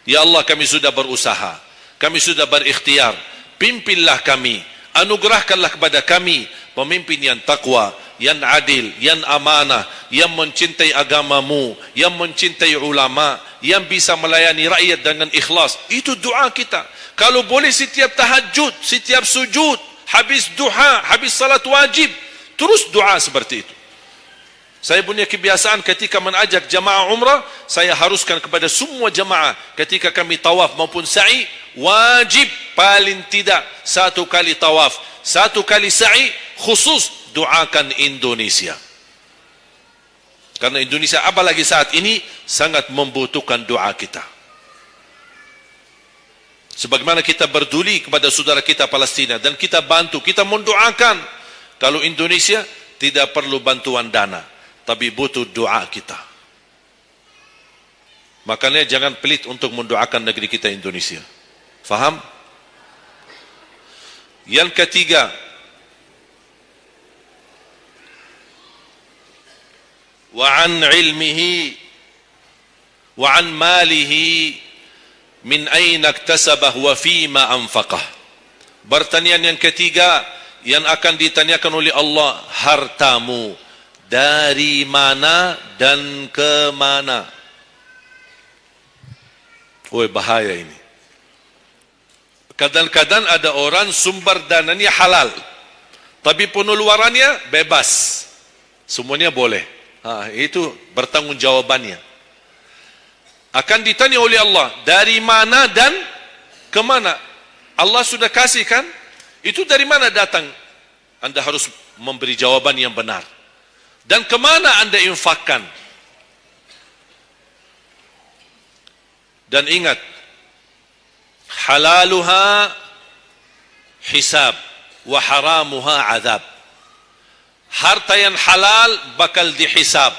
Ya Allah, kami sudah berusaha, kami sudah berikhtiar, pimpinlah kami, anugerahkanlah kepada kami pemimpin yang takwa, yang adil, yang amanah, yang mencintai agamamu, yang mencintai ulama, yang bisa melayani rakyat dengan ikhlas. Itu doa kita. Kalau boleh setiap tahajud, setiap sujud, habis duha, habis salat wajib, terus doa seperti itu. Saya punya kebiasaan ketika mengajak jamaah umrah, saya haruskan kepada semua jamaah ketika kami tawaf maupun sa'i, wajib paling tidak 1 kali tawaf, 1 kali sa'i, khusus doakan Indonesia. Karena Indonesia apalagi saat ini sangat membutuhkan doa kita. Sebagaimana kita berduli kepada saudara kita Palestina dan kita bantu, kita mendoakan. Kalau Indonesia tidak perlu bantuan dana, tapi butuh doa kita. Makanya jangan pelit untuk mendoakan negeri kita Indonesia. Faham? Yang ketiga, wa an ilmihi wa an malihi min aina iktasabah wa fima anfaqah. Pertanyaan yang ketiga yang akan ditanyakan oleh Allah, hartamu dari mana dan ke mana? Woi, bahaya ini. Kadang-kadang ada orang sumber dananya halal, tapi pengeluarannya bebas. Semuanya boleh. Itu bertanggungjawabannya. Akan ditanya oleh Allah, dari mana dan ke mana? Allah sudah kasih kan? Itu dari mana datang? Anda harus memberi jawaban yang benar. Dan kemana anda infakkan? Dan ingat, halaluha hisab wa haramuha azab. Harta yang halal bakal dihisab.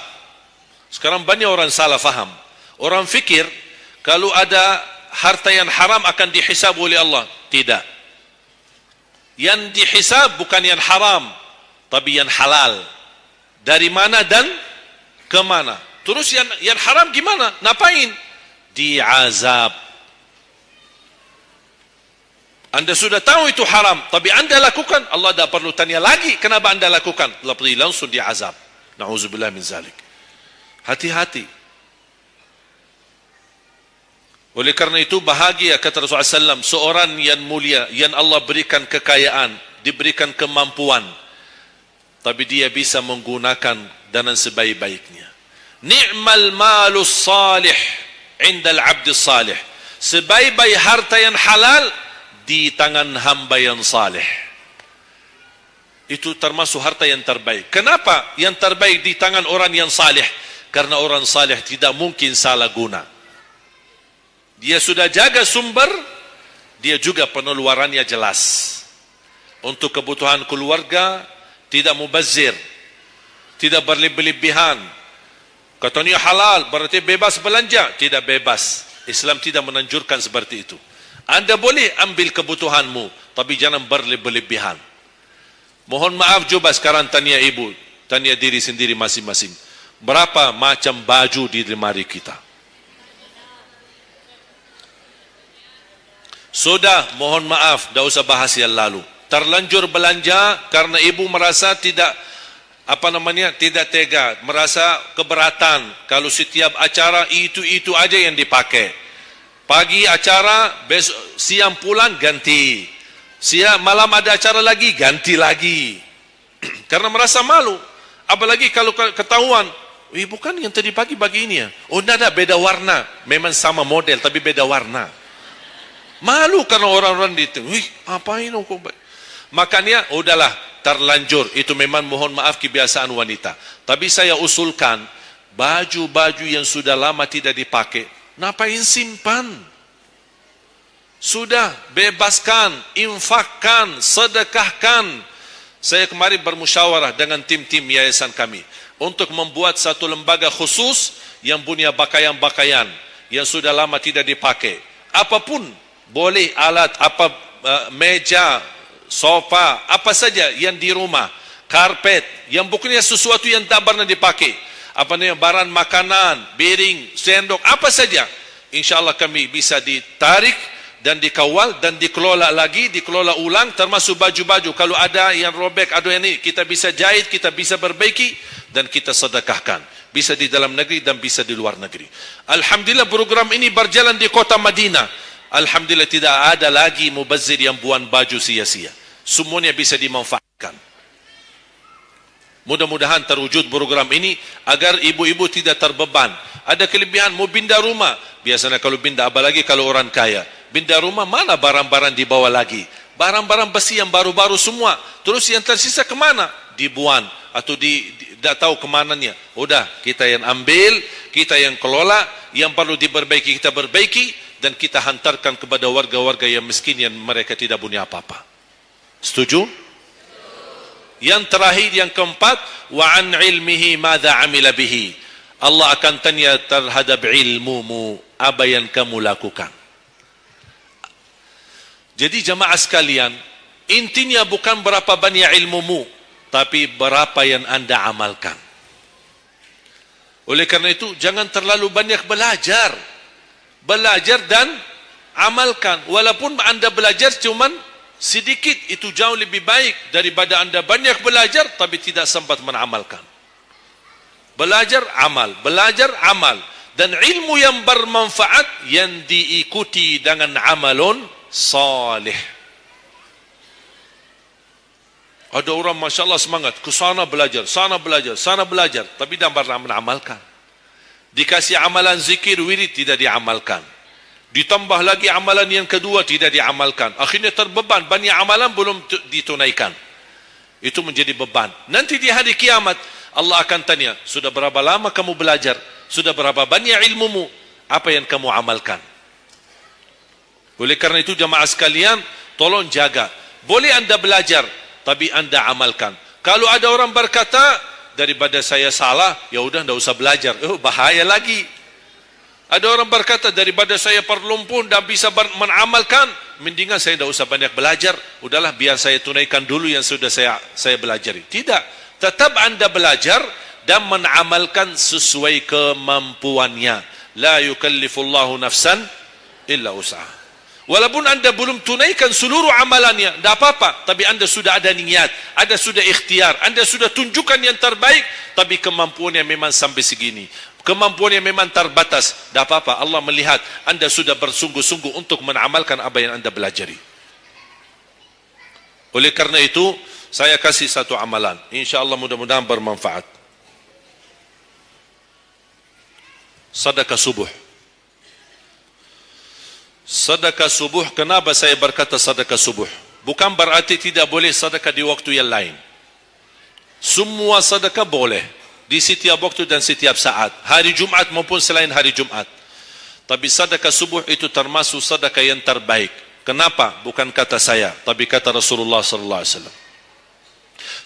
Sekarang banyak orang salah faham. Orang fikir kalau ada harta yang haram akan dihisab oleh Allah. Tidak. Yang dihisab bukan yang haram, tapi yang halal. Dari mana dan ke mana? Terus yang haram gimana? Ngapain? Diazab. Anda sudah tahu itu haram, tapi anda lakukan, Allah tak perlu tanya lagi kenapa anda lakukan. Allah pergi langsung diazab. Na'udzubillah min zalik. Hati-hati. Oleh karena itu bahagia kata Rasulullah SAW, seorang yang mulia, yang Allah berikan kekayaan, diberikan kemampuan, tapi dia bisa menggunakan dengan sebaik-baiknya. Ni'mal malus salih indal abdi salih. Sebaik-baik harta yang halal di tangan hamba yang salih. Itu termasuk harta yang terbaik. Kenapa yang terbaik di tangan orang yang salih? Karena orang salih tidak mungkin salah guna. Dia sudah jaga sumber, dia juga pengeluarannya jelas. Untuk kebutuhan keluarga, tidak mubazir, tidak berlebih-lebihan. Katanya halal, berarti bebas belanja. Tidak bebas. Islam tidak menanjurkan seperti itu. Anda boleh ambil kebutuhanmu, tapi jangan berlebih-lebihan. Mohon maaf, coba sekarang tanya ibu, tanya diri sendiri masing-masing. Berapa macam baju di lemari kita? Sudah, mohon maaf, tak usah bahas yang lalu. Terlanjur belanja karena ibu merasa tidak tidak tega, merasa keberatan kalau setiap acara itu aja yang dipakai. Pagi acara, besok siang pulang ganti. Siang malam ada acara lagi, ganti lagi. Karena merasa malu. Apalagi kalau ketahuan, bukan yang tadi pagi ini ya. Oh, tidak, beda warna. Memang sama model tapi beda warna. Malu karena orang-orang itu. Apain aku? Makanya udahlah, terlanjur. Itu memang mohon maaf kebiasaan wanita. Tapi saya usulkan baju-baju yang sudah lama tidak dipakai, ngapain simpan? Sudah, bebaskan, infakkan, sedekahkan. Saya kemarin bermusyawarah dengan tim-tim yayasan kami untuk membuat satu lembaga khusus yang punya pakaian-pakaian yang sudah lama tidak dipakai. Apapun boleh, alat meja, sofa, apa saja yang di rumah, karpet, yang bukannya sesuatu yang tak pernah dipakai, barang makanan, piring, sendok, apa saja, insyaAllah kami bisa ditarik dan dikawal dan dikelola lagi, dikelola ulang, termasuk baju-baju. Kalau ada yang robek, ada yang ini, kita bisa jahit, kita bisa perbaiki dan kita sedekahkan. Bisa di dalam negeri dan bisa di luar negeri. Alhamdulillah program ini berjalan di kota Madinah. Alhamdulillah tidak ada lagi mubazir yang buang baju sia-sia. Semuanya bisa dimanfaatkan. Mudah-mudahan terwujud program ini agar ibu-ibu tidak terbeban. Ada kelebihan mau pindah rumah. Biasanya kalau pindah, apalagi kalau orang kaya, pindah rumah mana barang-barang dibawa lagi? Barang-barang besi yang baru-baru semua. Terus yang tersisa kemana? Dibuang atau tidak tahu kemananya. Udah, kita yang ambil, kita yang kelola, yang perlu diperbaiki kita perbaiki, dan kita hantarkan kepada warga-warga yang miskin yang mereka tidak punya apa-apa. Setuju? Yang terakhir, yang keempat, wa an ilmihi madza amila bihi. Allah akan tanya terhadap ilmumu, apa yang kamu lakukan. Jadi jamaah sekalian, intinya bukan berapa banyak ilmumu, tapi berapa yang anda amalkan. Oleh karena itu, jangan terlalu banyak belajar. Belajar dan amalkan. Walaupun anda belajar cuman sedikit, itu jauh lebih baik daripada anda banyak belajar tapi tidak sempat mengamalkan. Belajar, amal. Belajar, amal. Dan ilmu yang bermanfaat yang diikuti dengan amalun salih. Ada orang Masya Allah semangat, ke sana belajar, sana belajar, sana belajar, tapi tidak pernah mengamalkan. Dikasih amalan zikir, wirid, tidak diamalkan. Ditambah lagi amalan yang kedua, tidak diamalkan. Akhirnya terbeban, banyak amalan belum ditunaikan. Itu menjadi beban. Nanti di hari kiamat, Allah akan tanya, sudah berapa lama kamu belajar? Sudah berapa banyak ilmumu? Apa yang kamu amalkan? Oleh karena itu jamaah sekalian, tolong jaga. Boleh anda belajar, tapi anda amalkan. Kalau ada orang berkata, daripada saya salah, ya udah enggak usah belajar. Oh, bahaya lagi. Ada orang berkata, daripada saya perlumpun dan bisa mengamalkan, mendingan saya tidak usah banyak belajar. Udahlah, biar saya tunaikan dulu yang sudah saya belajari. Tidak. Tetap anda belajar dan mengamalkan sesuai kemampuannya. La yukallifullahu nafsan illa usaha. Walaupun anda belum tunaikan seluruh amalannya, tidak apa-apa. Tapi anda sudah ada niat, anda sudah ikhtiar, anda sudah tunjukkan yang terbaik. Tapi kemampuannya memang sampai segini. Kemampuannya memang terbatas, tidak apa-apa. Allah melihat anda sudah bersungguh-sungguh untuk mengamalkan apa yang anda belajari. Oleh karena itu, saya kasih satu amalan. InsyaAllah mudah-mudahan bermanfaat. Sedekah subuh. Sedekah subuh, kenapa saya berkata sedekah subuh? Bukan berarti tidak boleh sedekah di waktu yang lain. Semua sedekah boleh. Di setiap waktu dan setiap saat, hari Jumat maupun selain hari Jumat. Tapi sedekah subuh itu termasuk sedekah yang terbaik. Kenapa? Bukan kata saya, tapi kata Rasulullah sallallahu alaihi wasallam.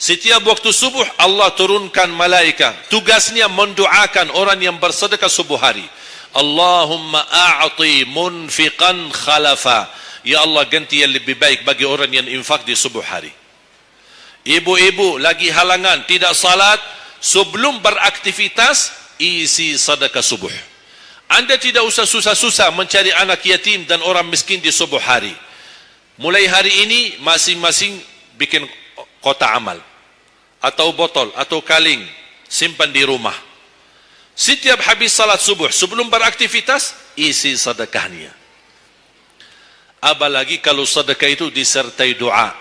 Setiap waktu subuh Allah turunkan malaikat, tugasnya mendoakan orang yang bersedekah subuh hari. Allahumma a'ti munfiqan khalafa. Ya Allah, ganti yang lebih baik bagi orang yang infak di subuh hari. Ibu-ibu lagi halangan tidak salat, sebelum beraktivitas, isi sedekah subuh. Anda tidak usah susah-susah mencari anak yatim dan orang miskin di subuh hari. Mulai hari ini, masing-masing bikin kotak amal. Atau botol, atau kaleng, simpan di rumah. Setiap habis salat subuh, sebelum beraktivitas, isi sedekahnya. Apalagi kalau sedekah itu disertai doa.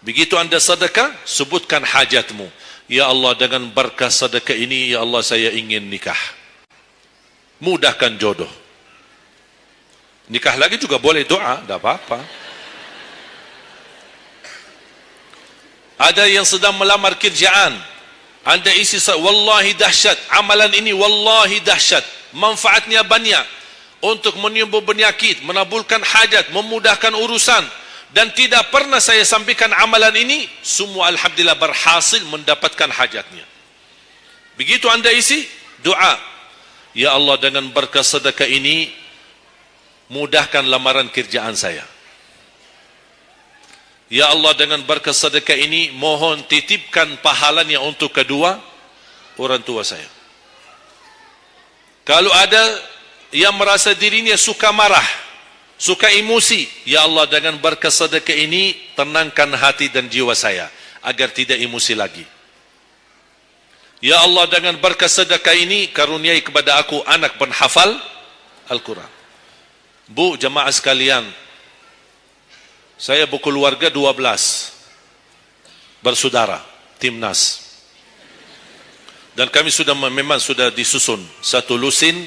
Begitu anda sedekah, sebutkan hajatmu. Ya Allah, dengan berkah sedekah ini, ya Allah, saya ingin nikah. Mudahkan jodoh. Nikah lagi juga boleh doa, tidak apa-apa. Ada yang sedang melamar kerjaan, anda isi, wallahi dahsyat, amalan ini wallahi dahsyat, manfaatnya banyak untuk menyembuh penyakit, menabulkan hajat, memudahkan urusan. Dan tidak pernah saya sampaikan amalan ini, semua alhamdulillah berhasil mendapatkan hajatnya. Begitu anda isi, doa. Ya Allah, dengan berkah sedekah ini, mudahkan lamaran kerjaan saya. Ya Allah, dengan berkah sedekah ini, mohon titipkan pahalanya untuk kedua orang tua saya. Kalau ada yang merasa dirinya suka marah, suka emosi, ya Allah, dengan berkah sedekah ini, tenangkan hati dan jiwa saya, agar tidak emosi lagi. Ya Allah, dengan berkah sedekah ini, karuniai kepada aku anak penghafal Al-Quran. Bu, jamaah sekalian, saya berkeluarga 12 bersaudara, timnas. Dan kami memang sudah disusun satu lusin.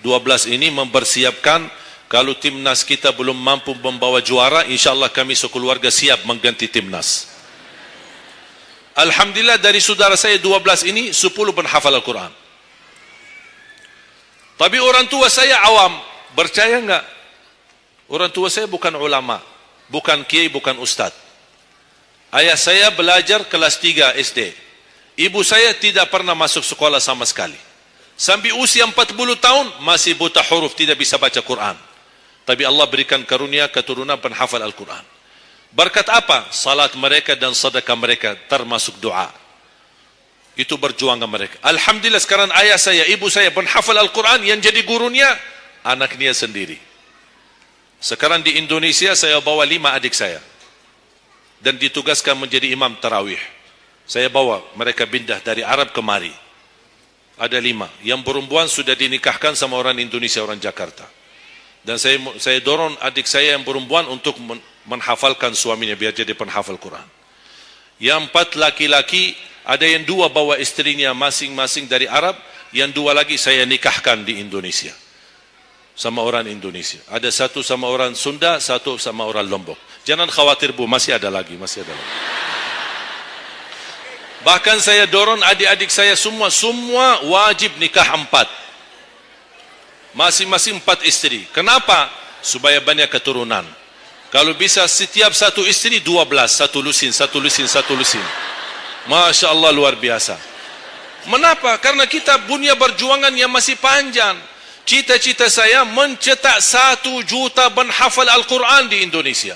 12 ini mempersiapkan, kalau timnas kita belum mampu membawa juara, insyaAllah kami sekeluarga siap mengganti timnas. Alhamdulillah, dari saudara saya 12 ini 10 penghafal Al-Quran. Tapi orang tua saya awam. Percaya enggak? Orang tua saya bukan ulama, bukan kiai, bukan ustaz. Ayah saya belajar kelas 3 SD. Ibu saya tidak pernah masuk sekolah sama sekali. Sampai usia 40 tahun masih buta huruf, tidak bisa baca Quran. Tapi Allah berikan karunia keturunan penghafal Al-Quran. Berkat apa? Salat mereka dan sedekah mereka, termasuk doa. Itu berjuangan mereka. Alhamdulillah, sekarang ayah saya, ibu saya penghafal Al-Quran, yang jadi gurunya anaknya sendiri. Sekarang di Indonesia saya bawa 5 adik saya dan ditugaskan menjadi imam tarawih. Saya bawa mereka pindah dari Arab kemari. Ada 5. Yang perempuan sudah dinikahkan sama orang Indonesia, orang Jakarta. Dan saya dorong adik saya yang perempuan untuk menghafalkan suaminya biar jadi penghafal Quran. Yang 4 laki-laki, ada yang 2 bawa istrinya masing-masing dari Arab, yang 2 lagi saya nikahkan di Indonesia sama orang Indonesia. Ada 1 sama orang Sunda, 1 sama orang Lombok. Jangan khawatir Bu, masih ada lagi, masih ada lagi. Bahkan saya dorong adik-adik saya semua wajib nikah 4. Masing-masing 4 isteri. Kenapa? Supaya banyak keturunan. Kalau bisa setiap satu isteri 12, satu lusin. Masya Allah, luar biasa. Mengapa? Karena kita punya perjuangan yang masih panjang. Cita-cita saya mencetak 1 juta penghafal Al-Quran di Indonesia.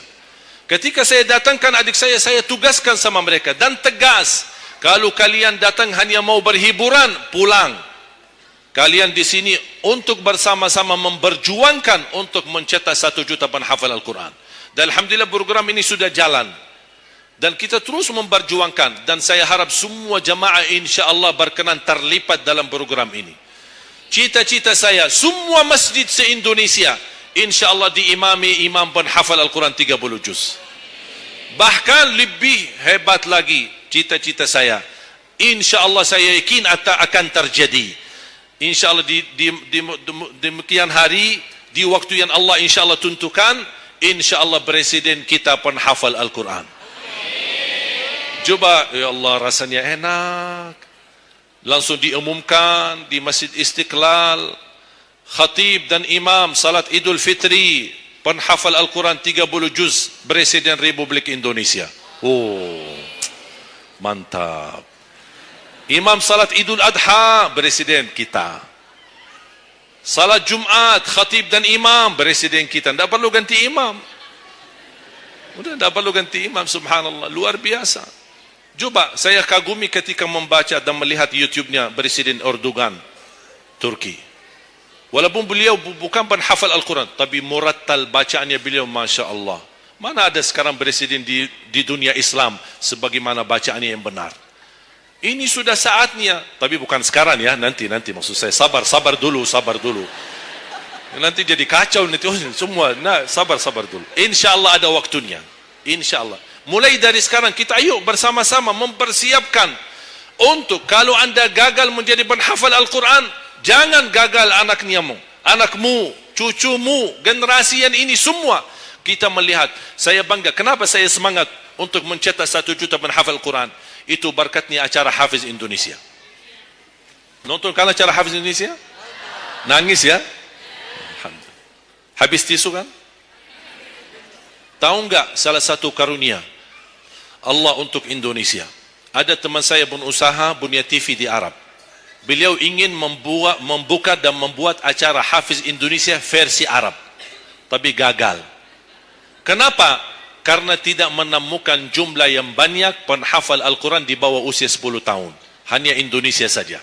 Ketika saya datangkan adik saya tugaskan sama mereka dan tegas, kalau kalian datang hanya mau berhiburan, pulang. Kalian di sini untuk bersama-sama memperjuangkan untuk mencetak 1 juta penghafal Al-Quran. Dan alhamdulillah program ini sudah jalan. Dan kita terus memperjuangkan. Dan saya harap semua jamaah insya-Allah berkenan terlibat dalam program ini. Cita-cita saya, semua masjid se-Indonesia insya-Allah diimami imam penghafal Al-Quran 30 juz. Bahkan lebih hebat lagi cita-cita saya. Insya-Allah saya yakin akan terjadi. Insya-Allah di demikian hari, di waktu yang Allah insya-Allah tentukan, insya-Allah presiden kita penghafal Al-Quran. Coba, ya Allah, rasanya enak. Langsung diumumkan di Masjid Istiqlal, khatib dan imam salat Idul Fitri, penghafal Al-Quran 30 juz, Presiden Republik Indonesia. Oh, mantap. Imam salat Idul Adha, Presiden kita. Salat Jumat, khatib dan imam, Presiden kita. Tidak perlu ganti imam. Udah, tidak perlu ganti imam, subhanallah, luar biasa. Coba, saya kagumi ketika membaca dan melihat YouTube-nya Presiden Erdogan, Turki. Walaupun beliau bukan penghafal Al-Quran, tapi murattal bacaannya beliau, Masya Allah. Mana ada sekarang presiden di dunia Islam sebagaimana bacaannya yang benar. Ini sudah saatnya, tapi bukan sekarang ya, nanti maksud saya, sabar dulu. Nanti jadi kacau nanti semua. Nah, sabar dulu. Insya-Allah ada waktunya. Insya-Allah. Mulai dari sekarang kita ayo bersama-sama mempersiapkan untuk kalau anda gagal menjadi penghafal Al-Quran, jangan gagal anakmu, cucumu, generasi yang ini semua. Kita melihat, saya bangga. Kenapa saya semangat untuk mencetak 1 juta penghafal Al-Quran? Itu berkatnya acara Hafiz Indonesia. Nonton kan acara Hafiz Indonesia? Nangis ya? Habis tisu kan? Tahu enggak salah satu karunia Allah untuk Indonesia? Ada teman saya berusaha punya TV di Arab. Beliau ingin membuka dan membuat acara Hafiz Indonesia versi Arab. Tapi gagal. Kenapa? Karena tidak menemukan jumlah yang banyak penghafal Al-Quran di bawah usia 10 tahun. Hanya Indonesia saja.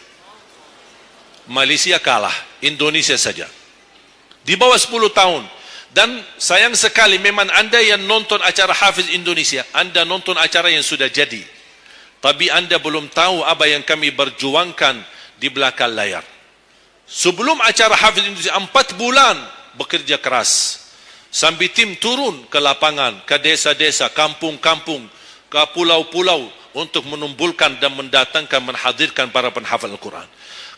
Malaysia kalah, Indonesia saja. Di bawah 10 tahun. Dan sayang sekali memang anda yang nonton acara Hafiz Indonesia, anda nonton acara yang sudah jadi. Tapi anda belum tahu apa yang kami berjuangkan di belakang layar. Sebelum acara Hafiz Indonesia, 4 bulan bekerja keras. Sampai tim turun ke lapangan, ke desa-desa, kampung-kampung, ke pulau-pulau untuk menumpulkan dan mendatangkan, menghadirkan para penghafal Al-Quran.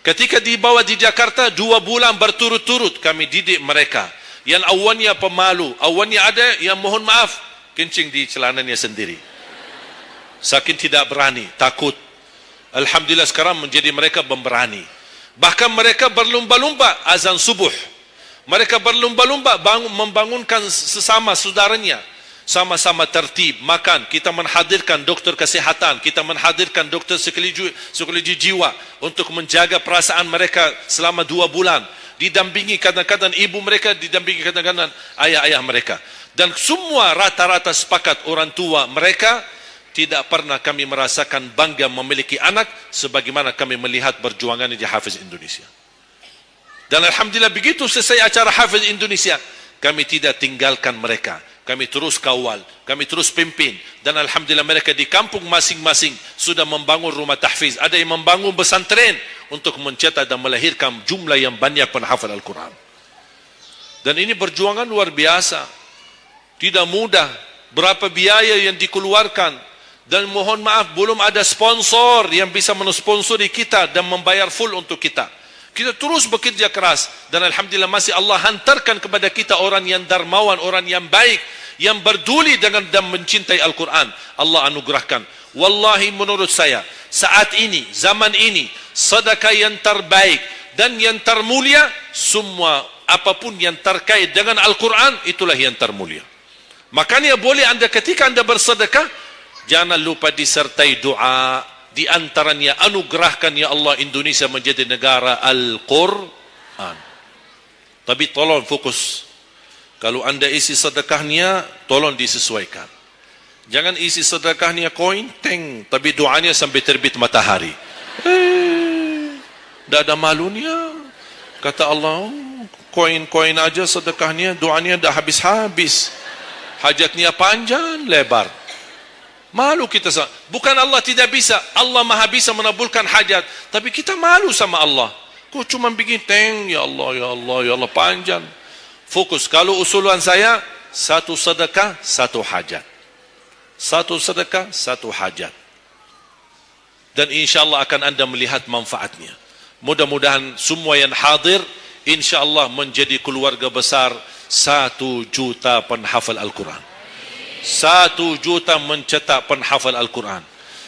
Ketika dibawa di Jakarta, 2 bulan berturut-turut kami didik mereka. Yang awalnya pemalu, awalnya ada yang mohon maaf, kencing di celananya sendiri. Saking tidak berani, takut. Alhamdulillah sekarang menjadi mereka pemberani. Bahkan mereka berlumba-lumba azan subuh. Mereka berlumba-lumba membangunkan sesama saudaranya. Sama-sama tertib, makan. Kita menghadirkan dokter kesehatan, kita menghadirkan dokter psikologi jiwa untuk menjaga perasaan mereka selama 2 bulan. Didampingi kadang-kadang ibu mereka, didampingi kadang-kadang ayah-ayah mereka. Dan semua rata-rata sepakat orang tua mereka, tidak pernah kami merasakan bangga memiliki anak sebagaimana kami melihat perjuangan di Hafiz Indonesia. Dan alhamdulillah begitu selesai acara Hafiz Indonesia, kami tidak tinggalkan mereka. Kami terus kawal, kami terus pimpin. Dan alhamdulillah mereka di kampung masing-masing sudah membangun rumah tahfiz. Ada yang membangun pesantren untuk mencetak dan melahirkan jumlah yang banyak penghafal Al-Quran. Dan ini perjuangan luar biasa. Tidak mudah. Berapa biaya yang dikeluarkan. Dan mohon maaf, belum ada sponsor yang bisa mensponsori kita dan membayar full untuk kita. Kita terus bekerja keras. Dan alhamdulillah masih Allah hantarkan kepada kita orang yang dermawan, orang yang baik, yang berduli dengan dan mencintai Al-Quran. Allah anugerahkan. Wallahi menurut saya saat ini, zaman ini, sedekah yang terbaik dan yang termulia, semua apapun yang terkait dengan Al-Quran, itulah yang termulia. Makanya boleh anda ketika anda bersedekah, jangan lupa disertai doa. Di antaranya, anugerahkan ya Allah Indonesia menjadi negara Al-Quran. Tapi tolong fokus. Kalau anda isi sedekahnya, tolong disesuaikan. Jangan isi sedekahnya koin, teng, tapi doanya sampai terbit matahari. Tidak ada malunya. Kata Allah, koin-koin aja sedekahnya, doanya dah habis-habis. Hajatnya panjang, lebar. Malu kita. Bukan Allah tidak bisa. Allah maha bisa menabulkan hajat. Tapi kita malu sama Allah. Kok cuma bikin teng, ya Allah, ya Allah, ya Allah, panjang. Fokus. Kalau usulan saya, satu sedekah, satu hajat. Satu sedekah, satu hajat. Dan insyaAllah akan anda melihat manfaatnya. Mudah-mudahan semua yang hadir, insyaAllah menjadi keluarga besar 1 juta penghafal Al-Quran. 1 juta mencetak penghafal Al-Quran.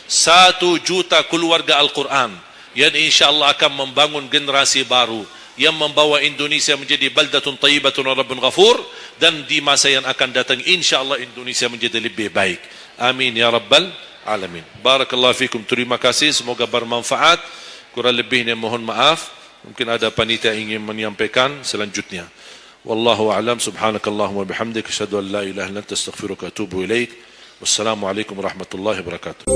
1 juta keluarga Al-Quran. Yang insyaAllah akan membangun generasi baru. Yang membawa Indonesia menjadi baldatun tayyibatun rabbun ghafur. Dan di masa yang akan datang, insyaAllah Indonesia menjadi lebih baik. Amin ya Rabbal Alamin. Barakallahu fikum. Terima kasih. Semoga bermanfaat. Kurang lebihnya mohon maaf. Mungkin ada panitia ingin menyampaikan selanjutnya. Wallahu a'lam. Subhanakallahumma bihamdik, asyhadu an la ilaha illa anta, astaghfiruka wa atubu ilaik. Wassalamu alaikum warahmatullahi wabarakatuh.